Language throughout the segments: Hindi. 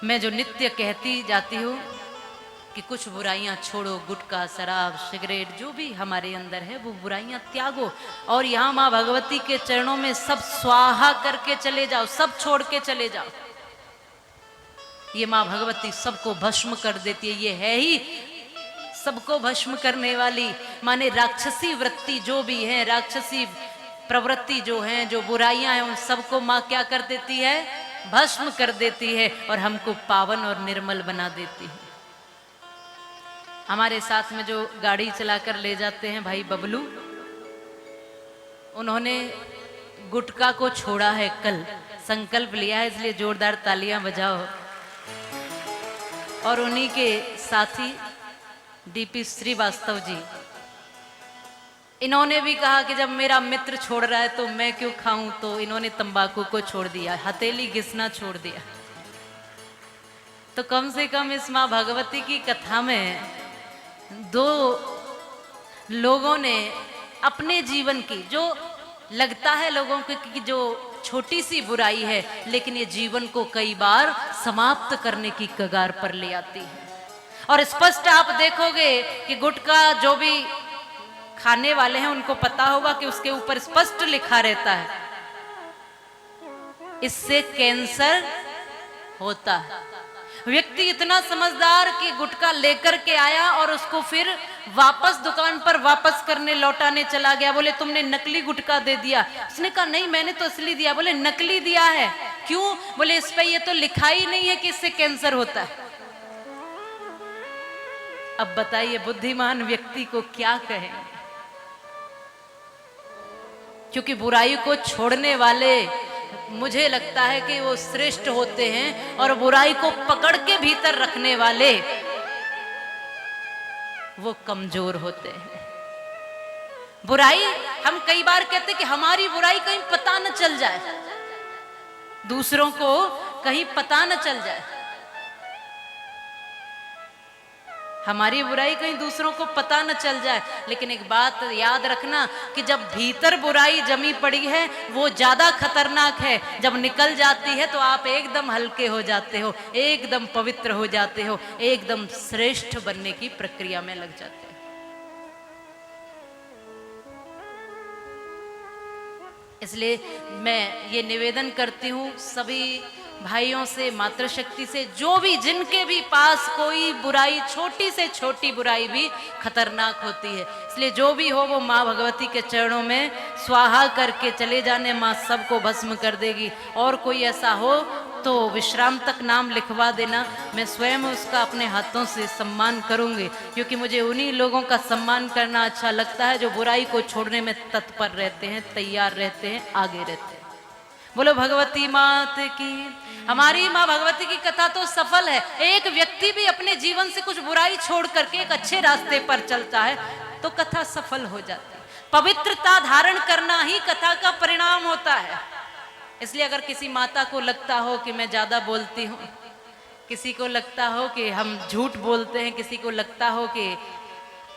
मैं जो नित्य कहती जाती हूँ कि कुछ बुराइयां छोड़ो, गुटखा, शराब, सिगरेट, जो भी हमारे अंदर है वो बुराइयां त्यागो, और यहाँ माँ भगवती के चरणों में सब स्वाहा करके चले जाओ, सब छोड़ के चले जाओ। ये माँ भगवती सबको भस्म कर देती है, ये है ही सबको भस्म करने वाली। माने राक्षसी वृत्ति जो भी है, राक्षसी प्रवृत्ति जो है, जो बुराइयां हैं, उन सबको माँ क्या कर देती है? भस्म कर देती है और हमको पावन और निर्मल बना देती है। हमारे साथ में जो गाड़ी चलाकर ले जाते हैं भाई बबलू, उन्होंने गुटखा को छोड़ा है, कल संकल्प लिया है, इसलिए जोरदार तालियां बजाओ। और उन्हीं के साथी डीपी श्रीवास्तव जी, इन्होंने भी कहा कि जब मेरा मित्र छोड़ रहा है तो मैं क्यों खाऊं, तो इन्होंने तंबाकू को छोड़ दिया, हथेली घिसना छोड़ दिया। तो कम से कम इस माँ भगवती की कथा में दो लोगों ने अपने जीवन की, जो लगता है लोगों को कि जो छोटी सी बुराई है, लेकिन ये जीवन को कई बार समाप्त करने की कगार पर ले आती है। और स्पष्ट आप देखोगे कि गुटखा जो भी खाने वाले हैं उनको पता होगा कि उसके ऊपर स्पष्ट लिखा रहता है, इससे कैंसर होता है। व्यक्ति इतना समझदार कि गुटखा लेकर के आया और उसको फिर वापस दुकान पर वापस करने लौटाने चला गया। बोले तुमने नकली गुटखा दे दिया। उसने कहा नहीं, मैंने तो असली दिया। बोले नकली दिया है, क्यों? बोले इस पे ये तो लिखा ही नहीं है कि इससे कैंसर होता है। अब बताइए बुद्धिमान व्यक्ति को क्या कहें, क्योंकि बुराई को छोड़ने वाले मुझे लगता है कि वो श्रेष्ठ होते हैं, और बुराई को पकड़ के भीतर रखने वाले वो कमजोर होते हैं। बुराई, हम कई बार कहते हैं कि हमारी बुराई कहीं पता न चल जाए, दूसरों को कहीं पता न चल जाए, हमारी बुराई कहीं दूसरों को पता न चल जाए। लेकिन एक बात याद रखना कि जब भीतर बुराई जमी पड़ी है वो ज्यादा खतरनाक है, जब निकल जाती है तो आप एकदम हल्के हो जाते हो, एकदम पवित्र हो जाते हो, एकदम श्रेष्ठ बनने की प्रक्रिया में लग जाते हो। इसलिए मैं ये निवेदन करती हूँ सभी भाइयों से, मातृशक्ति से, जो भी जिनके भी पास कोई बुराई, छोटी से छोटी बुराई भी खतरनाक होती है, इसलिए जो भी हो वो माँ भगवती के चरणों में स्वाहा करके चले जाने, माँ सबको भस्म कर देगी। और कोई ऐसा हो तो विश्राम तक नाम लिखवा देना, मैं स्वयं उसका अपने हाथों से सम्मान करूंगी, क्योंकि मुझे उन्हीं लोगों का सम्मान करना अच्छा लगता है जो बुराई को छोड़ने में तत्पर रहते हैं, तैयार रहते हैं, आगे रहते हैं। बोलो भगवती मात की। हमारी माँ भगवती की कथा तो सफल है। एक व्यक्ति भी अपने जीवन से कुछ बुराई छोड़ करके एक अच्छे रास्ते पर चलता है तो कथा सफल हो जाती है। पवित्रता धारण करना ही कथा का परिणाम होता है। इसलिए अगर किसी माता को लगता हो कि मैं ज्यादा बोलती हूँ, किसी को लगता हो कि हम झूठ बोलते हैं, किसी को लगता हो कि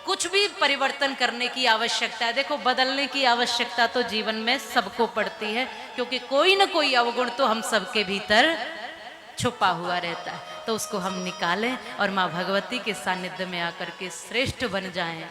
कुछ भी परिवर्तन करने की आवश्यकता है, देखो बदलने की आवश्यकता तो जीवन में सबको पड़ती है, क्योंकि कोई ना कोई अवगुण तो हम सबके भीतर छुपा हुआ रहता है, तो उसको हम निकालें और माँ भगवती के सानिध्य में आकर के श्रेष्ठ बन जाएं।